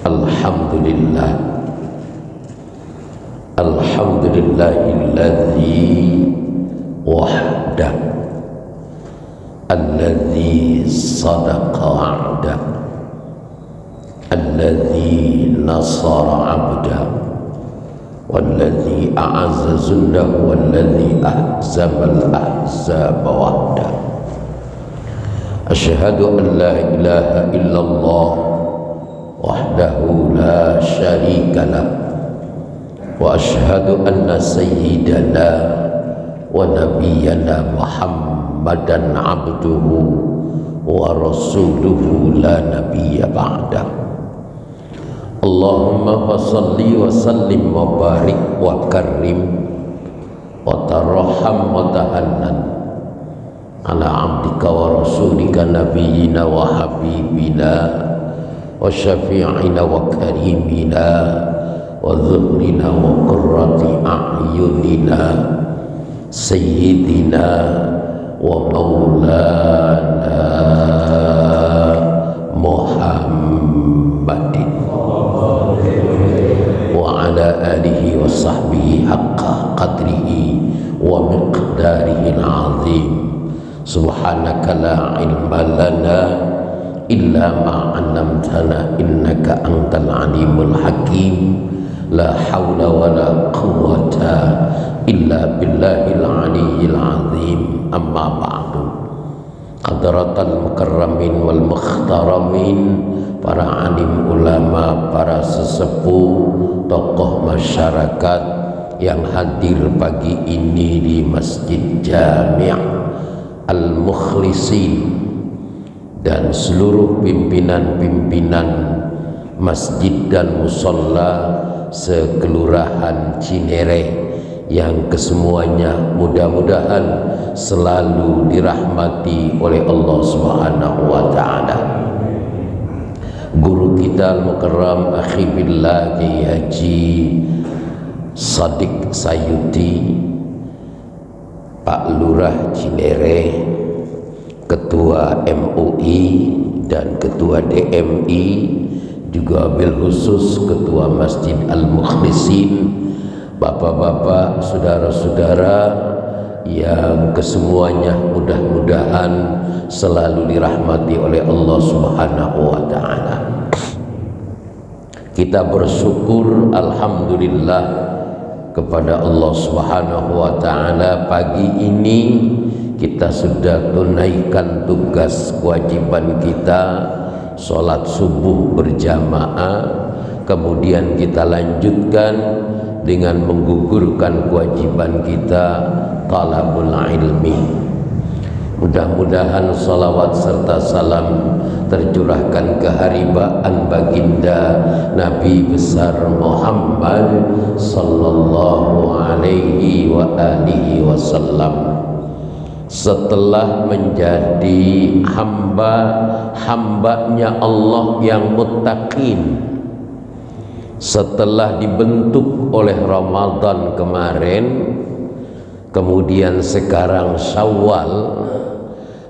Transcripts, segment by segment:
Alhamdulillah, alhamdulillahilladzi wahdah, alladzi sadaqa wa'dah, alladzi nasara 'abdah, walladzi a'azza zullahu, walladzi ahzama al-ahzaba wahdah. Asyhadu an la ilaha illallah wahdahu la syarika lah, wa asyhadu anna sayyidana wa nabiyyana Muhammadan abduhu wa rasuluhu la nabiyya ba'dah. Allahumma fasalli wa sallim wa barik wa karrim wa tarham wa tahannan ala abdika wa rasulika nabiyyina wa habibina wa syafi'ina wa karimina wa dhuhrina wa qurrati a'yunina sayyidina wa maulana Muhammadin wa ala alihi wa sahbihi haqqa qadrihi wa miqdarihi al-azim. Subhanaka la ilma lana illa ma 'allamtana innaka antal alimul hakim. La haula wa la quwwata illa billahil aliyyil azim. Amma ba'du. Hadratal mukarramin wal mukhtaramin, para alim ulama, para sesepuh, tokoh masyarakat yang hadir pagi ini di Masjid Jami' Al-Mukhlisin dan seluruh pimpinan-pimpinan masjid dan musalla sekelurahan Cinere yang kesemuanya mudah-mudahan selalu dirahmati oleh Allah Subhanahu wa taala. Guru kita al-mukarram akhi billah Kiai Haji Shadiq Sayuti, Pak Lurah Cinere, Ketua MUI dan Ketua DMI, juga bil khusus Ketua Masjid Al-Mukhlisin, bapak-bapak, saudara-saudara yang kesemuanya mudah-mudahan selalu dirahmati oleh Allah Subhanahu wa taala. Kita bersyukur alhamdulillah kepada Allah Subhanahu wa taala, pagi ini kita sudah tunaikan tugas kewajiban kita, sholat subuh berjamaah, kemudian kita lanjutkan dengan menggugurkan kewajiban kita talabul ilmi. Mudah-mudahan salawat serta salam tercurahkan keharibaan baginda Nabi besar Muhammad sallallahu alaihi wa alihi wasallam. Setelah menjadi hamba-hambanya Allah yang muttaqin, setelah dibentuk oleh Ramadan kemarin, kemudian sekarang Syawal,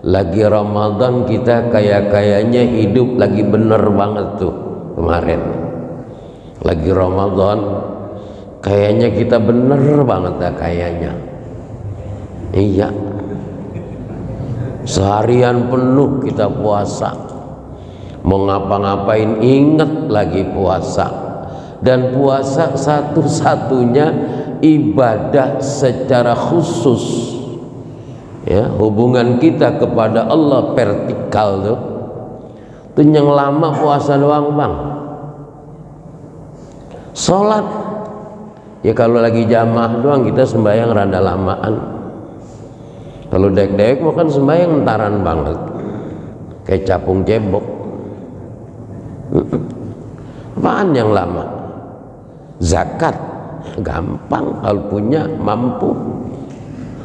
lagi Ramadan kita kayaknya hidup lagi bener banget tuh. Kemarin lagi Ramadan kayaknya kita bener banget dah kayaknya. Iya, seharian penuh kita puasa, mau ngapa-ngapain inget lagi puasa. Dan puasa satu-satunya ibadah secara khusus, ya, hubungan kita kepada Allah vertikal tuh. Itu yang lama puasa doang bang. Sholat ya kalau lagi jamaah doang kita sembahyang rada lamaan. Kalau dek-dek mau kan sembahyang entaran banget, kayak capung cebok. Apaan yang lama? Zakat gampang kalau punya mampu.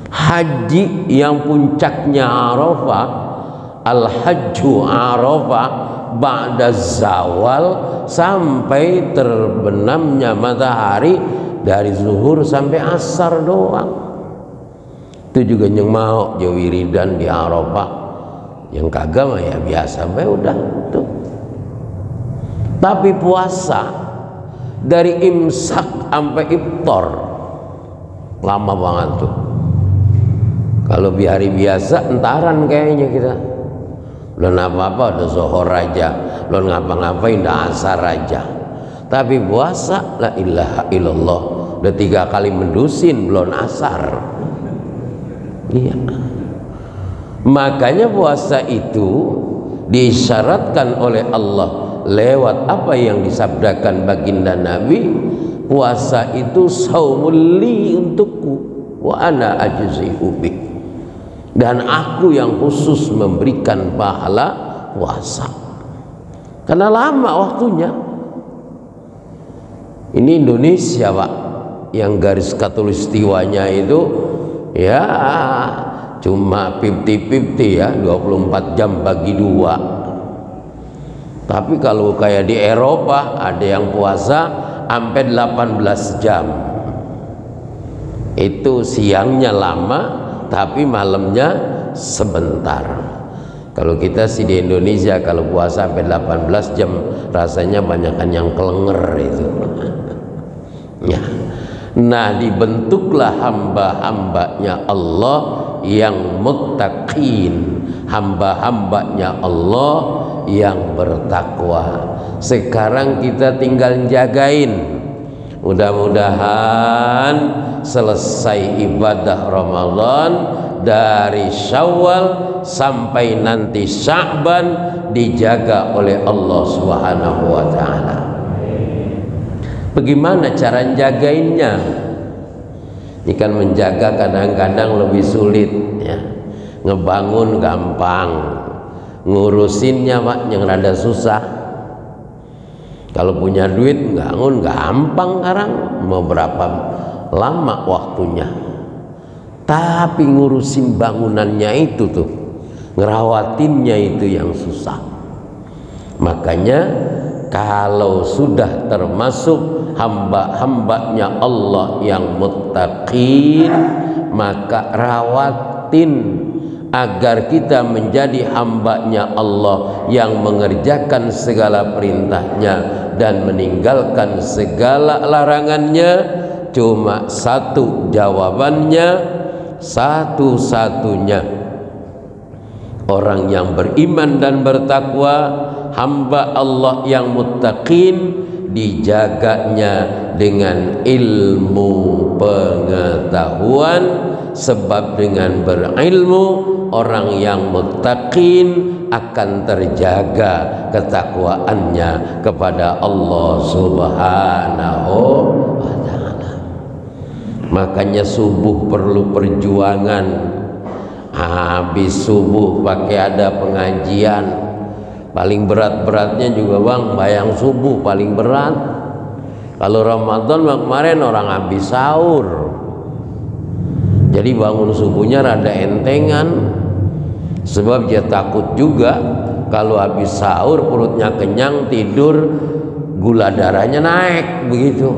Haji yang puncaknya Arafah, al-hajju Arafah ba'da zawal, sampai terbenamnya matahari dari zuhur sampai asar doang. Itu juga yang mau wiridan di Arafah, yang kagak mah ya biasa bae udah tuh. Tapi puasa dari imsak sampai iftar lama banget tuh. Kalau di hari biasa entaran kayaknya kita. Belum apa-apa udah zuhur aja, belum ngapa-ngapain udah asar aja. Tapi puasa la ilaha illallah udah 3 kali mendusin belum asar. Iya. Makanya puasa itu disyaratkan oleh Allah lewat apa yang disabdakan baginda Nabi, puasa itu saumul li untukku wa ana ajzi'u bih, dan aku yang khusus memberikan pahala puasa karena lama waktunya. Ini Indonesia Pak, yang garis khatulistiwanya itu ya cuma 50-50 ya, 24 jam bagi 2. Tapi kalau kayak di Eropa ada yang puasa sampai 18 jam. Itu siangnya lama tapi malamnya sebentar. Kalau kita sih di Indonesia kalau puasa sampai 18 jam rasanya banyakan yang kelenger itu. Ya. Nah, dibentuklah hamba-hambanya Allah yang muttaqin, hamba-hambanya Allah yang bertakwa. Sekarang kita tinggal jagain, mudah-mudahan selesai ibadah Ramadan dari Syawal sampai nanti Sya'ban dijaga oleh Allah Subhanahu wa ta'ala. Bagaimana cara jagainnya? Ini kan menjaga kadang-kadang lebih sulit ya. Ngebangun gampang, ngurusinnya Pak yang rada susah. Kalau punya duit bangun gampang sekarang, mau berapa lama waktunya. Tapi ngurusin bangunannya itu tuh, ngerawatinnya itu yang susah. Makanya kalau sudah termasuk hamba-hambanya Allah yang muttaqin, maka rawatin agar kita menjadi hambanya Allah yang mengerjakan segala perintahnya dan meninggalkan segala larangannya. Cuma satu jawabannya, satu-satunya orang yang beriman dan bertakwa, hamba Allah yang muttaqin, dijaganya dengan ilmu pengetahuan. Sebab dengan berilmu orang yang muttaqin akan terjaga ketakwaannya kepada Allah Subhanahu wa ta'ala. Makanya subuh perlu perjuangan. Habis subuh pakai ada pengajian, paling berat-beratnya juga Bang bayang subuh paling berat. Kalau Ramadan kemarin orang habis sahur, jadi bangun subuhnya rada entengan, sebab dia takut juga kalau habis sahur perutnya kenyang tidur gula darahnya naik begitu.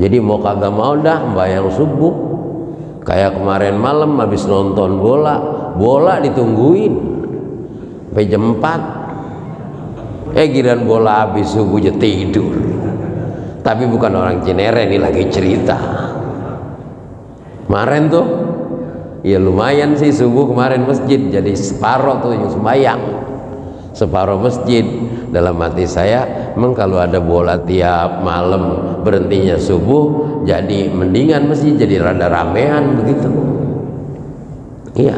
Jadi mau kagak mau dah bayang subuh. Kayak kemarin malam habis nonton bola ditungguin sampai jam 4. Giliran bola habis subuh aja tidur. Tapi bukan orang Cinere, ini lagi cerita. Kemarin tuh ya lumayan sih subuh kemarin masjid jadi separuh tuh yang sembahyang, separuh masjid. Dalam hati saya emang kalau ada bola tiap malam berhentinya subuh, jadi mendingan masjid jadi rada ramean begitu. Iya,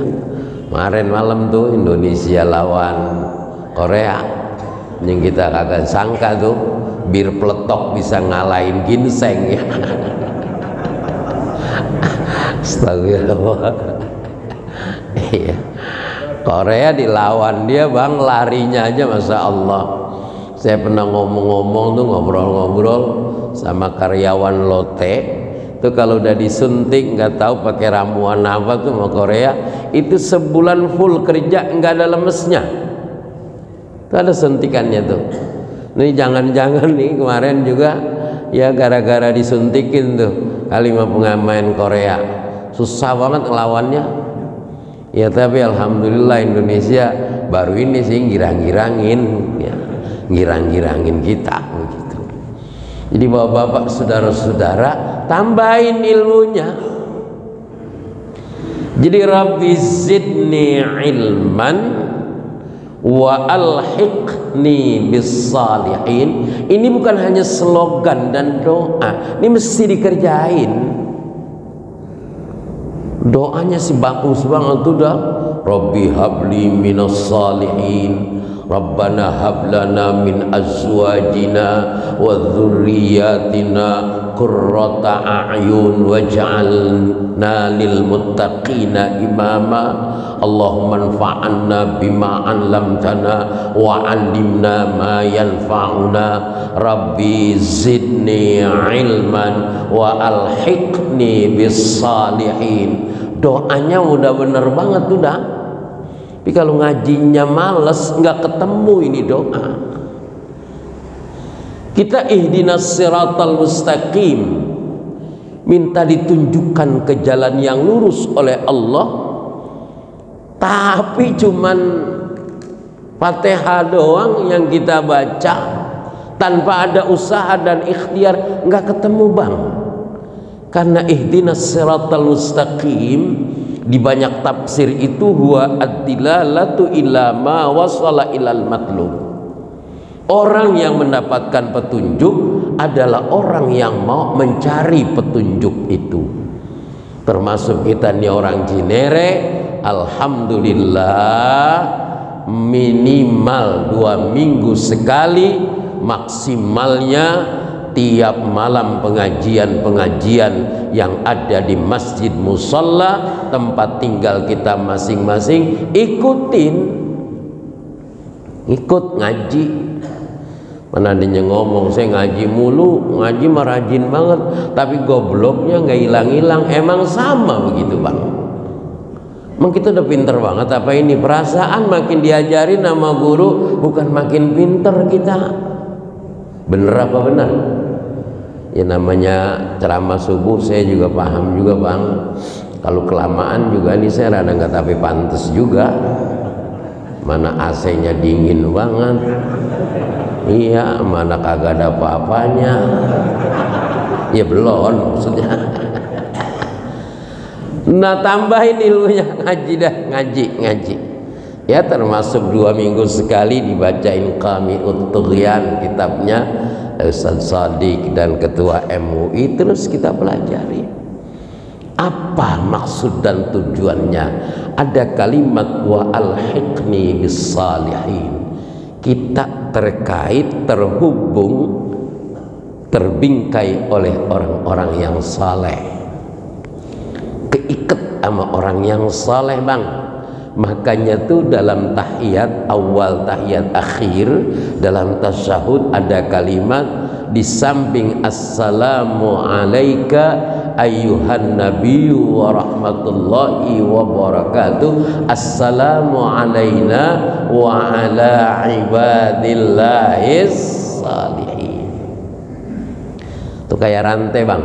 kemarin malam tuh Indonesia lawan Korea, yang kita kagak sangka tuh bir peletok bisa ngalahin ginseng ya. Astagfirullah. Iya, Korea dilawan dia Bang, larinya aja Masya Allah. Saya pernah ngomong-ngomong tuh, ngobrol-ngobrol sama karyawan Lotte tuh, kalau udah disuntik nggak tahu pakai ramuan apa tuh sama Korea, itu sebulan full kerja nggak ada lemesnya. Itu ada suntikannya tuh. Nih jangan-jangan nih kemarin juga ya gara-gara disuntikin tuh kali sama pemain Korea, susah banget ngelawannya. Ya tapi alhamdulillah Indonesia baru ini sih girang-girangin ya. girang-girangin kita begitu. Jadi bapak-bapak, saudara-saudara, tambahin ilmunya. Jadi Rabbi zidni ilman wa alhiqni bis salihin. Ini bukan hanya slogan dan doa, ini mesti dikerjain. Doanya sih bagus banget tuh dah. Rabbi habli minas salihin, Rabbana hablana min azwajina wa dzurriyyatina qurrata a'yun waj'alna lil muttaqina imama. Allahumma anfa'na bima 'allamtana wa 'allimna ma yanfa'una. Rabbi zidni ilman wa alhiqni bis salihin. Doanya udah bener banget udah. Tapi kalau ngajinya males, nggak ketemu ini doa. Kita ihdinas siratal mustaqim, minta ditunjukkan ke jalan yang lurus oleh Allah, tapi cuman Fatihah doang yang kita baca tanpa ada usaha dan ikhtiar, nggak ketemu bang. Karena ihdinas siratal mustaqim di banyak tafsir itu huwa ad-dilalatu ila ma wasala ilal matlub. Orang yang mendapatkan petunjuk adalah orang yang mau mencari petunjuk itu. Termasuk kita nih orang Cinere, alhamdulillah minimal 2 minggu sekali, maksimalnya tiap malam pengajian-pengajian yang ada di masjid musalla tempat tinggal kita masing-masing, ikut ngaji. Mana adanya ngomong saya ngaji mulu, ngaji mah rajin banget, tapi gobloknya nggak hilang-hilang. Emang sama begitu bang. Emang kita udah pinter banget apa ini? Perasaan makin diajarin sama guru bukan makin pinter kita. Bener apa benar? Ya namanya ceramah subuh saya juga paham juga bang. Kalau kelamaan juga nih saya rada nggak tapi pantas juga. Mana AC-nya dingin banget. Iya, mana kagak ada apa-apanya. Ya belum maksudnya. Nah tambahin ilmunya, ngaji dah, ngaji. Ya termasuk 2 minggu sekali dibacain Qami'ut Tughyan, kitabnya Ustaz Shadiq dan ketua MUI, terus kita pelajari apa maksud dan tujuannya. Ada kalimat wa alhiqni bis salihin, kita terkait, terhubung, terbingkai oleh orang-orang yang saleh, keikat sama orang yang saleh bang. Makanya tuh dalam tahiyat awal, tahiyat akhir, dalam tasyahud ada kalimat di samping assalamu alaika ayyuhan nabiyyu wa rahmatullahi wa barakatuh, assalamu alaina wa ala ibadillahis salihin. Itu kayak rantai bang.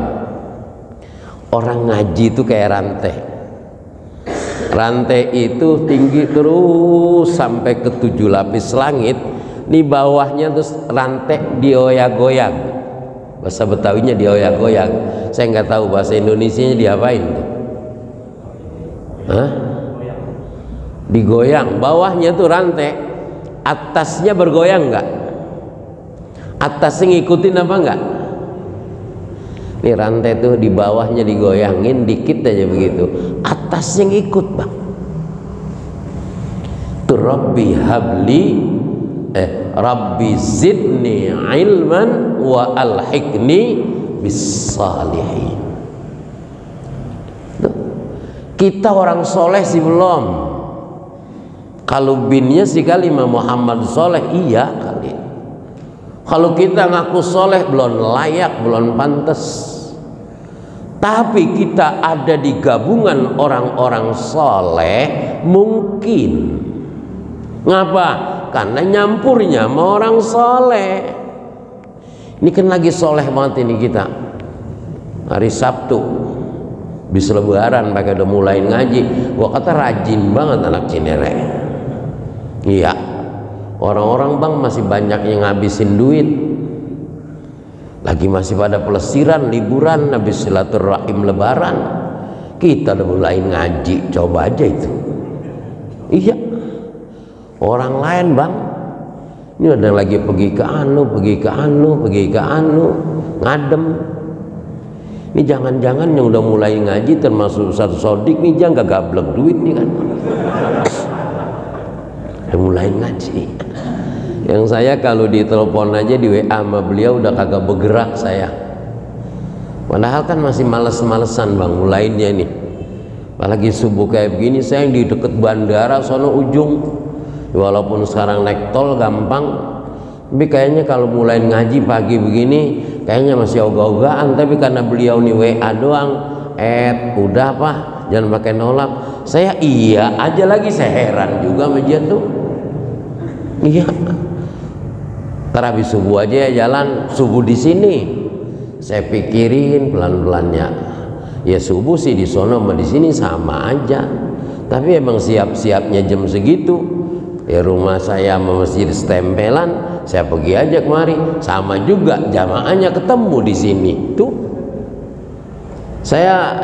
Orang ngaji itu kayak rantai. Rantai itu tinggi terus sampai ke 7 lapis langit. Di bawahnya terus rantai dioyak-goyak. Bahasa Betawinya dioyak-goyak. Saya nggak tahu bahasa Indonesianya diapain tuh. Hah? Digoyang. Bawahnya tuh rantai, atasnya bergoyang nggak? Atasnya ngikutin apa nggak? Ini rantai tuh di bawahnya digoyangin dikit aja begitu, atasnya ngikut bang. Tuh Rabbi habli Rabbi zidni ilman wa alhiqni bis salihin. Kita orang soleh sih belum. Kalau binnya sih kali Muhammad soleh iya kali. Kalau kita ngaku soleh belum layak, belum pantas. Tapi kita ada di gabungan orang-orang soleh mungkin. Ngapa? Karena nyampurnya sama orang soleh. Ini kan lagi soleh banget ini kita. Hari Sabtu bis lebaran pakai udah mulai ngaji. Gua kata rajin banget anak Cinere. Iya. Orang-orang bang masih banyak yang ngabisin duit, lagi masih pada pelesiran, liburan, habis silaturahim lebaran. Kita udah mulai ngaji, coba aja itu. Iya, orang lain bang, ini ada lagi pergi ke anu, ngadem. Ini jangan-jangan yang udah mulai ngaji termasuk Ustaz Sodik nih, jangan gablek duit nih kan. Udah mulai ngaji. Yang saya kalau ditelepon aja di WA sama beliau udah kagak bergerak saya. Padahal kan masih males-malesan bang mulainya nih. Apalagi subuh kayak begini, saya yang di deket bandara sono ujung. Walaupun sekarang naik tol gampang, tapi kayaknya kalau mulai ngaji pagi begini kayaknya masih ogah-ogahan. Tapi karena beliau nih WA doang, udah Pak, jangan pakai nolak. Saya iya aja lagi, saya heran juga sama dia tuh. Iya. Habis subuh aja ya jalan, subuh di sini. Saya pikirin pelan-pelannya. Ya subuh sih di sono sama di sini sama aja. Tapi emang siap-siapnya jam segitu. Ya rumah saya sama masjid setempelan, saya pergi aja kemari. Sama juga jamaahnya ketemu di sini. Tuh. Saya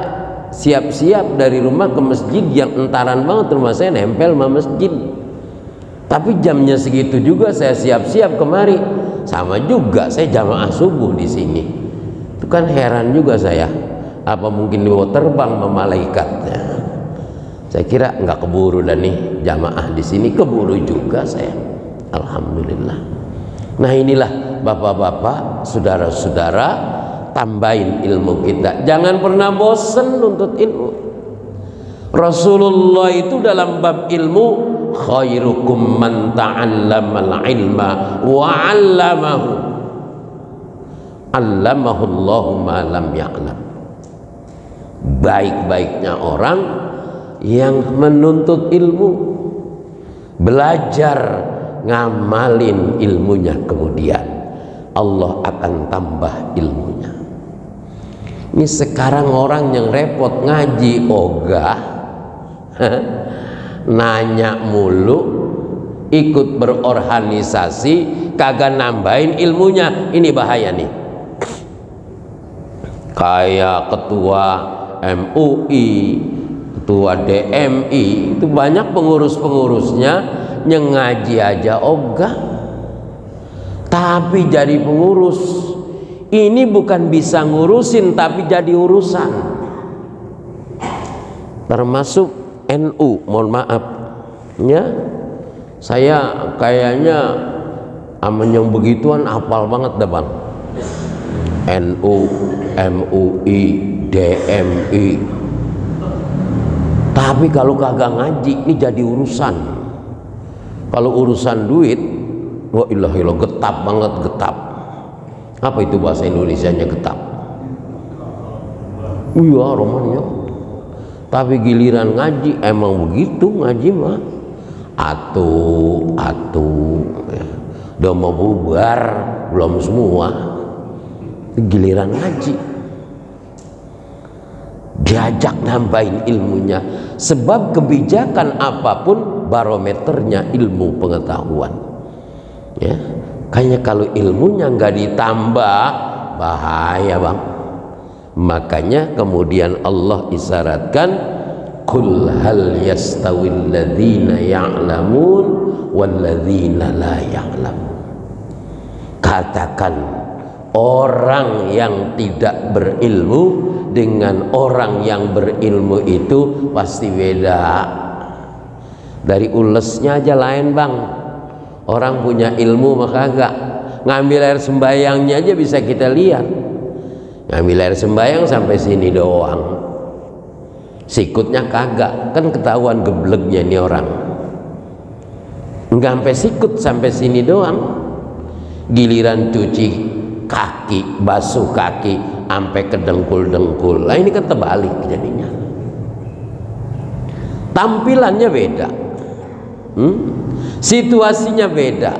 siap-siap dari rumah ke masjid yang entaran banget, rumah saya nempel sama masjid. Tapi jamnya segitu juga saya siap-siap kemari, sama juga saya jamaah subuh di sini. Itu kan heran juga saya, apa mungkin dibawa terbang sama malaikatnya? Saya kira nggak keburu dan nih jamaah di sini keburu juga saya. Alhamdulillah. Nah inilah bapak-bapak, saudara-saudara, tambahin ilmu kita. Jangan pernah bosen nuntut ilmu. Rasulullah itu dalam bab ilmu, khairukum man ta'allamal ilma wa 'allamahu. 'Allamahu Allahu ma lam ya'lam. Baik-baiknya orang yang menuntut ilmu, belajar, ngamalin ilmunya, kemudian Allah akan tambah ilmunya. Ini sekarang orang yang repot ngaji ogah, nanya mulu, ikut berorganisasi, kagak nambahin ilmunya. Ini bahaya nih. Kayak ketua MUI, ketua DMI, itu banyak pengurus-pengurusnya yang ngaji aja ogah, tapi jadi pengurus. Ini bukan bisa ngurusin, tapi jadi urusan. Termasuk NU, mohon maaf ya, saya kayaknya aman yang begituan apal banget dah bang. NU, MUI, DMI, tapi kalau kagak ngaji ini jadi urusan. Kalau urusan duit, wah ilah getap banget, getap. Apa itu bahasa Indonesianya getap? Iya romannya. Tapi giliran ngaji emang begitu, ngaji mah atu ya. Udah mau bubar belum semua, giliran ngaji diajak nambahin ilmunya. Sebab kebijakan apapun barometernya ilmu pengetahuan ya. Kayaknya kalau ilmunya nggak ditambah bahaya bang. Makanya kemudian Allah isyaratkan, qul hal yastawil ladzina ya'lamun wal ladzina la ya'lamun. Katakan, orang yang tidak berilmu dengan orang yang berilmu itu pasti beda. Dari ulesnya aja lain bang. Orang punya ilmu maka kagak ngambil air sembayangnya aja bisa kita lihat. Ngambil air sembayang sampai sini doang, sikutnya kagak, kan ketahuan gebleknya ini orang. Nggak sampai sikut, sampai sini doang. Giliran cuci kaki, basuh kaki sampai ke dengkul-dengkul. Nah ini kan terbalik jadinya. Tampilannya beda, situasinya beda.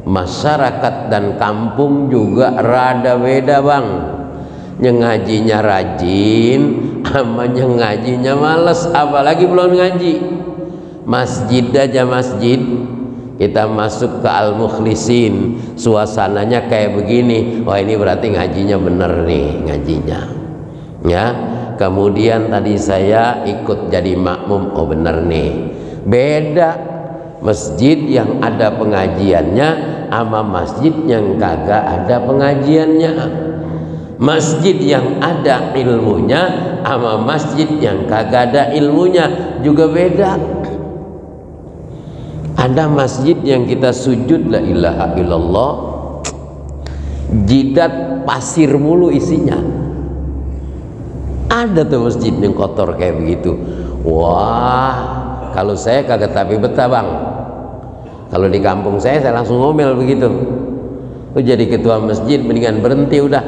Masyarakat dan kampung juga rada beda bang. Yang ngajinya rajin sama yang ngajinya males, apalagi belum ngaji. Masjid aja masjid, kita masuk ke Al-Mukhlisin, suasananya kayak begini, wah ini berarti ngajinya bener nih, ngajinya ya. Kemudian tadi saya ikut jadi makmum, oh bener nih. Beda masjid yang ada pengajiannya sama masjid yang kagak ada pengajiannya. Masjid yang ada ilmunya sama masjid yang kagak ada ilmunya juga beda. Ada masjid yang kita sujud la ilaha illallah, jidat pasir mulu isinya. Ada tuh masjid yang kotor kayak begitu. Wah, kalau saya kagak tapi betah bang. Kalau di kampung saya langsung ngomel begitu. Lu jadi ketua masjid mendingan berhenti udah.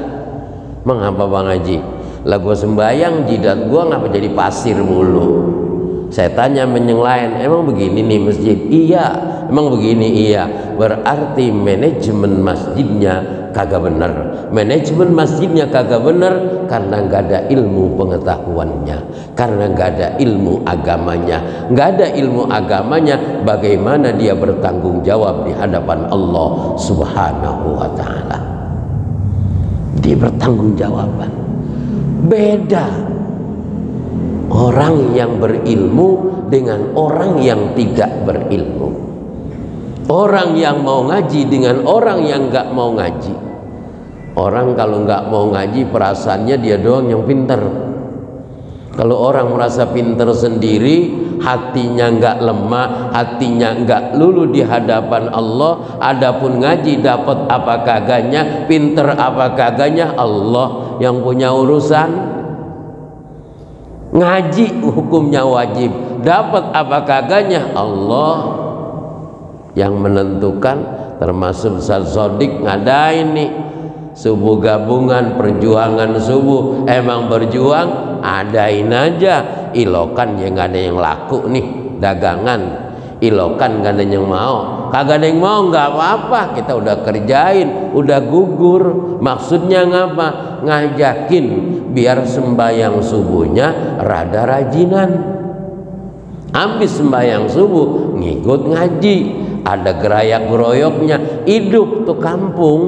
Mengapa bang Haji? Lah gua sembayang jidat gua ngapa jadi pasir mulu? Saya tanya yang lain, emang begini nih masjid? Iya, emang begini, iya. Berarti manajemen masjidnya kagak bener. Manajemen masjidnya kagak bener karena nggak ada ilmu pengetahuannya, karena nggak ada ilmu agamanya. Nggak ada ilmu agamanya, bagaimana dia bertanggung jawab di hadapan Allah Subhanahu wa Ta'ala? Dia bertanggung jawaban. Beda orang yang berilmu dengan orang yang tidak berilmu. Orang yang mau ngaji dengan orang yang nggak mau ngaji. Orang kalau nggak mau ngaji perasaannya dia doang yang pinter. Kalau orang merasa pinter sendiri, hatinya nggak lemah, hatinya nggak lulu di hadapan Allah. Adapun ngaji dapat apa kagaknya, pinter apa kagaknya, Allah yang punya urusan. Ngaji hukumnya wajib, dapat apa kagaknya Allah yang menentukan. Termasuk Ustaz Sodik ngadain nih subuh gabungan, perjuangan subuh. Emang berjuang, adain aja. Ilokan ya nggak ada yang laku nih, dagangan ilokan nggak ada yang mau, kagak ada yang mau, nggak apa-apa, kita udah kerjain, udah gugur. Maksudnya ngapa? Ngajakin biar sembahyang subuhnya rada rajinan. Habis sembahyang subuh ngikut ngaji, ada gerayak geroyoknya, hidup tuh kampung.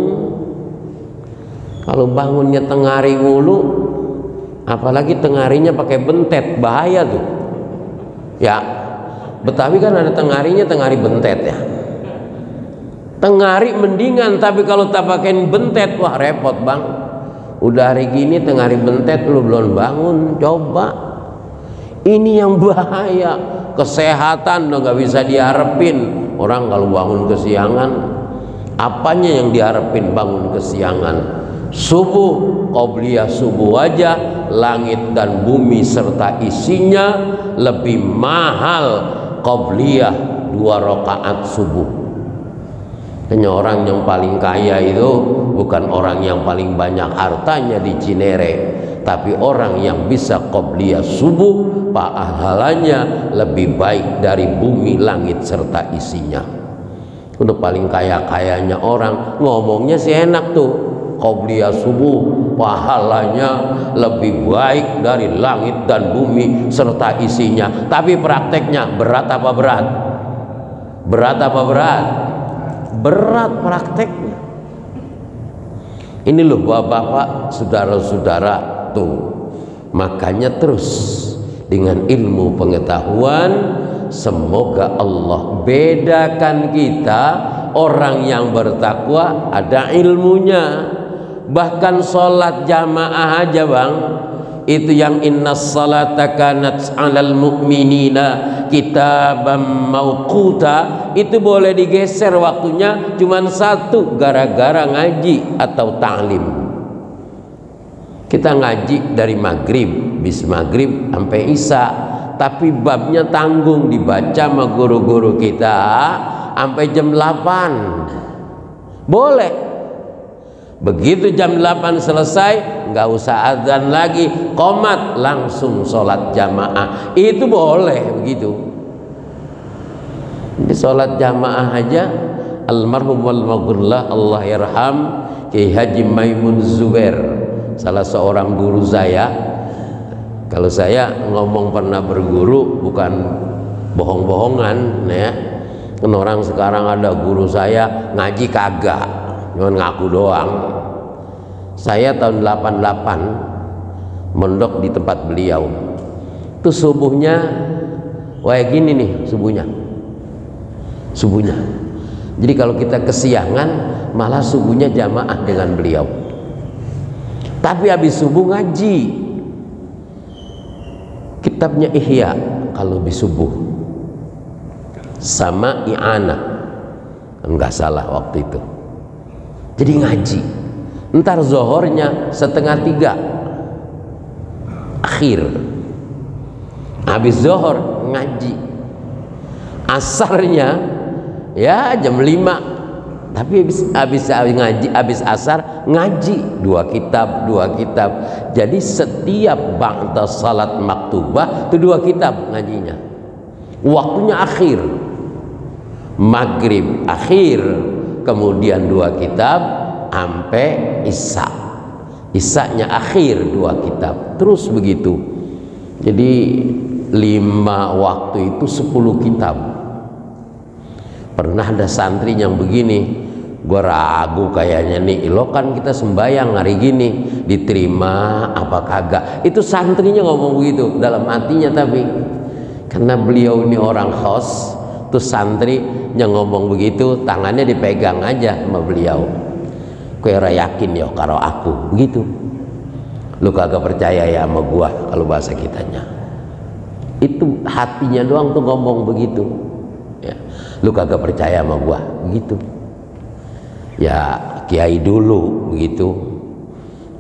Kalau bangunnya tengari mulu, apalagi tengarinya pakai bentet, bahaya tuh ya. Betawi kan ada tengarinya, tengari bentet ya. Tengari mendingan, tapi kalau tak pakai bentet, wah repot bang. Udah hari gini tengari bentet lu belum bangun, coba. Ini yang bahaya, kesehatan udah nggak bisa diharapin. Orang kalau bangun kesiangan, apanya yang diharapin bangun kesiangan? Subuh, qobliyah subuh aja, langit dan bumi serta isinya lebih mahal qobliyah 2 rakaat subuh. Hanya orang yang paling kaya itu bukan orang yang paling banyak hartanya di Cinere, tapi orang yang bisa qobliyah subuh, pahalanya lebih baik dari bumi, langit serta isinya. Udah paling kaya-kayanya orang ngomongnya sih enak tuh, qobliyah subuh pahalanya lebih baik dari langit dan bumi serta isinya. Tapi prakteknya berat apa berat? Berat apa berat? Berat prakteknya. Ini loh bapak-bapak, saudara-saudara tuh. Makanya terus dengan ilmu pengetahuan, semoga Allah bedakan kita. Orang yang bertakwa ada ilmunya. Bahkan sholat jamaah aja bang, itu yang innas salata kanat 'alal mu'minina kitaban mauquta, itu boleh digeser waktunya cuman 1 gara-gara ngaji atau ta'lim. Kita ngaji dari maghrib, bis maghrib sampai isya, tapi babnya tanggung dibaca sama guru-guru kita sampai jam 8 boleh. Begitu jam 8 selesai, nggak usah azan lagi, qomat langsung sholat jamaah, itu boleh begitu. Di sholat jamaah aja, almarhum wal maghfirlah Allah yarham Kiai Haji Maimun Zubair, salah seorang guru saya. Kalau saya ngomong pernah berguru bukan bohong-bohongan ya. Orang sekarang ada guru saya ngaji kagak, cuma ngaku doang. Saya tahun 88 mondok di tempat beliau. Itu subuhnya kayak gini nih subuhnya. Jadi kalau kita kesiangan malah subuhnya jamaah dengan beliau. Tapi habis subuh ngaji. Kitabnya Ihya kalau habis subuh. Sama I'anah, enggak salah waktu itu. Jadi ngaji. Ntar zohornya 2:30 akhir. Habis zohor ngaji. Asarnya ya jam 5. Tapi habis ngaji, habis asar ngaji 2 kitab. Jadi setiap ba'da salat maktubah itu 2 kitab ngajinya. Waktunya akhir. Maghrib akhir, kemudian 2 kitab sampai isya. Isyanya akhir 2 kitab, terus begitu. Jadi 5 waktu itu 10 kitab. Pernah ada santri yang begini, gue ragu kayaknya nih, lo kan kita sembahyang hari gini diterima apa kagak. Itu santrinya ngomong begitu dalam hatinya, tapi karena beliau ini orang khos, tuh santri yang ngomong begitu tangannya dipegang aja sama beliau. Kue yakin ya karo aku begitu. Lu kagak percaya ya sama gua, kalau bahasa kitanya. Itu hatinya doang tuh ngomong begitu. Ya, lu kagak percaya sama gua begitu. Ya kiai dulu begitu.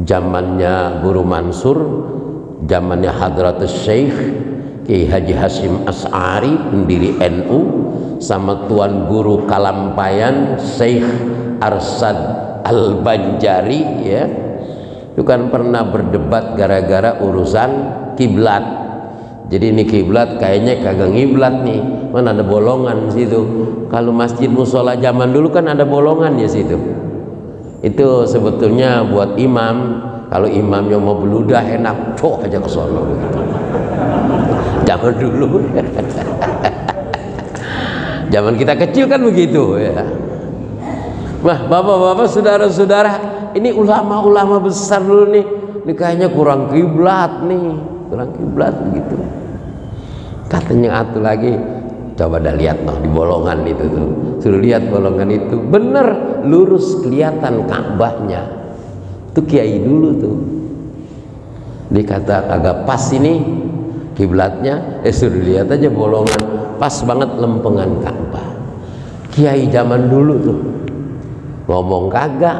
Zamannya Guru Mansur, zamannya Hadratus Syekh Kiai Haji Hasyim Asy'ari pendiri NU, sama Tuan Guru Kalampayan Syekh Arsad Al-Banjari, ya, itu kan pernah berdebat gara-gara urusan kiblat. Jadi ini kiblat kayaknya kagak ngiblat nih, mana ada bolongan situ. Kalau masjid musola zaman dulu kan ada bolongan ya situ. Itu sebetulnya buat imam, kalau imamnya mau beludah enak, cok aja ke sono. Zaman dulu. Zaman kita kecil kan begitu ya. Wah, bapak-bapak, saudara-saudara, ini ulama-ulama besar dulu nih. Ini kayaknya kurang kiblat nih, kurang kiblat begitu. Katanya atu lagi, coba dah lihat noh di bolongan itu tuh. Suruh lihat bolongan itu, bener lurus kelihatan Ka'bahnya. Itu kiai dulu tuh. Dikata agak pas ini kiblatnya, suruh lihat aja bolongan, pas banget lempengan Ka'bah. Kiai zaman dulu tuh ngomong kagak,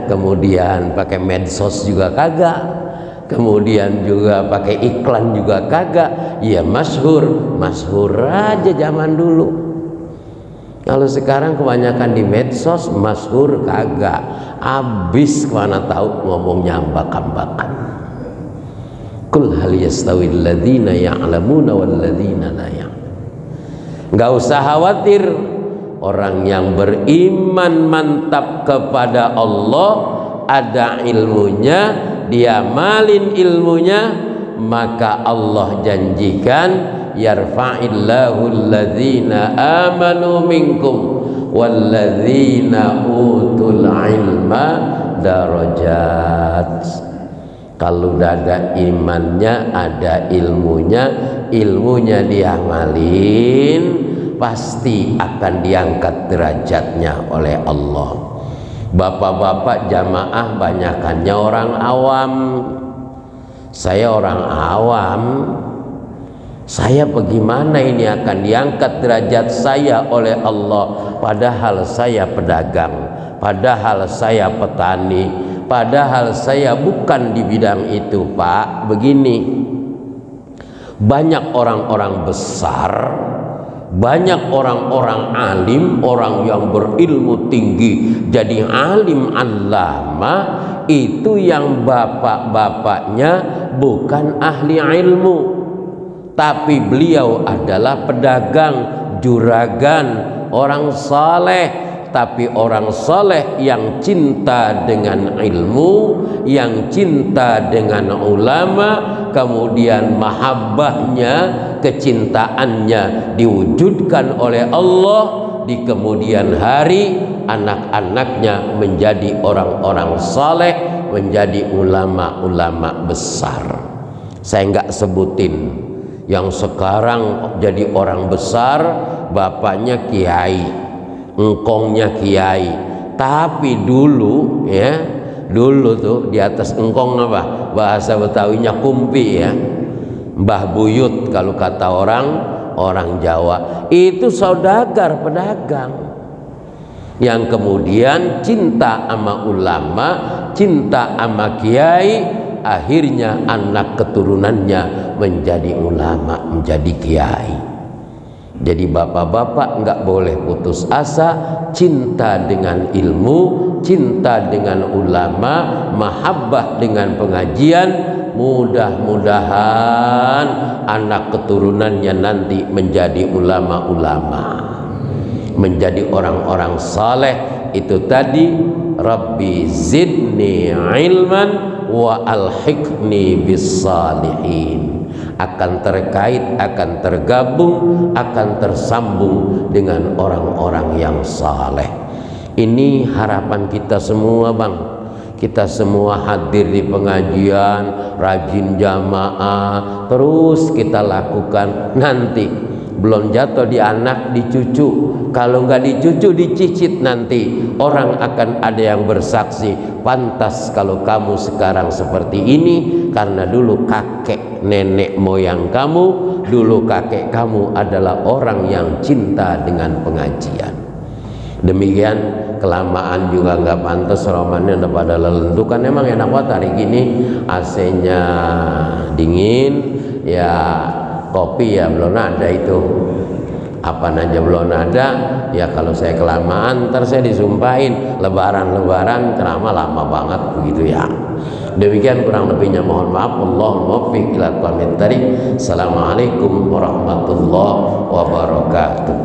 kemudian pakai medsos juga kagak, kemudian juga pakai iklan juga kagak. Ya masyhur aja zaman dulu. Kalau sekarang kebanyakan di medsos, masyhur kagak, abis kemana tahu ngomongnya ambak-ambakan. Qul hal yastawil ladzina ya'lamuna wal ladzina la ya'lamun. Enggak usah khawatir, orang yang beriman mantap kepada Allah, ada ilmunya, dia malin ilmunya, maka Allah janjikan yarfa'illahu alladzina amanu minkum walladzina utul ilma darajat. Kalau udah ada imannya, ada ilmunya, ilmunya dia malin, pasti akan diangkat derajatnya oleh Allah. Bapak-bapak jamaah banyakannya orang awam. Saya orang awam. Saya bagaimana ini akan diangkat derajat saya oleh Allah, padahal saya pedagang, padahal saya petani, padahal saya bukan di bidang itu, Pak. Begini, banyak orang-orang besar, banyak orang-orang alim, orang yang berilmu tinggi jadi alim allama, itu yang bapak-bapaknya bukan ahli ilmu, tapi beliau adalah pedagang, juragan, orang saleh. Tapi orang saleh yang cinta dengan ilmu, yang cinta dengan ulama, kemudian mahabbahnya kecintaannya diwujudkan oleh Allah, di kemudian hari anak-anaknya menjadi orang-orang saleh, menjadi ulama-ulama besar. Saya nggak sebutin yang sekarang jadi orang besar, bapaknya kiai, engkongnya kiai, tapi dulu ya, dulu tuh di atas engkong apa bahasa Betawinya kumpi ya, Mbah Buyut kalau kata orang Jawa, itu saudagar pedagang yang kemudian cinta sama ulama, cinta sama kiai, akhirnya anak keturunannya menjadi ulama, menjadi kiai. Jadi bapak-bapak nggak boleh putus asa, cinta dengan ilmu, cinta dengan ulama, mahabbah dengan pengajian. Mudah-mudahan anak keturunannya nanti menjadi ulama-ulama, menjadi orang-orang saleh. Itu tadi, Rabbi zidni ilman wa alhiqni bis salihin, akan terkait, akan tergabung, akan tersambung dengan orang-orang yang saleh. Ini harapan kita semua, Bang. Kita semua hadir di pengajian, rajin jamaah, terus kita lakukan. Nanti belum jatuh di anak, di cucu. Kalau nggak di cucu, dicicit nanti. Orang akan ada yang bersaksi, pantas kalau kamu sekarang seperti ini, karena dulu kakek nenek moyang kamu, dulu kakek kamu adalah orang yang cinta dengan pengajian. Demikian, kelamaan juga nggak pantas, romannya udah pada lelentu kan. Emang enak banget hari gini, AC-nya dingin, ya kopi ya belum ada itu, apa aja belum ada. Ya kalau saya kelamaan ntar saya disumpahin lebaran ceramah lama banget begitu ya. Demikian kurang lebihnya mohon maaf. Allahumma muwaffiq ila aqwamit thariq. Assalamualaikum warahmatullahi wabarakatuh.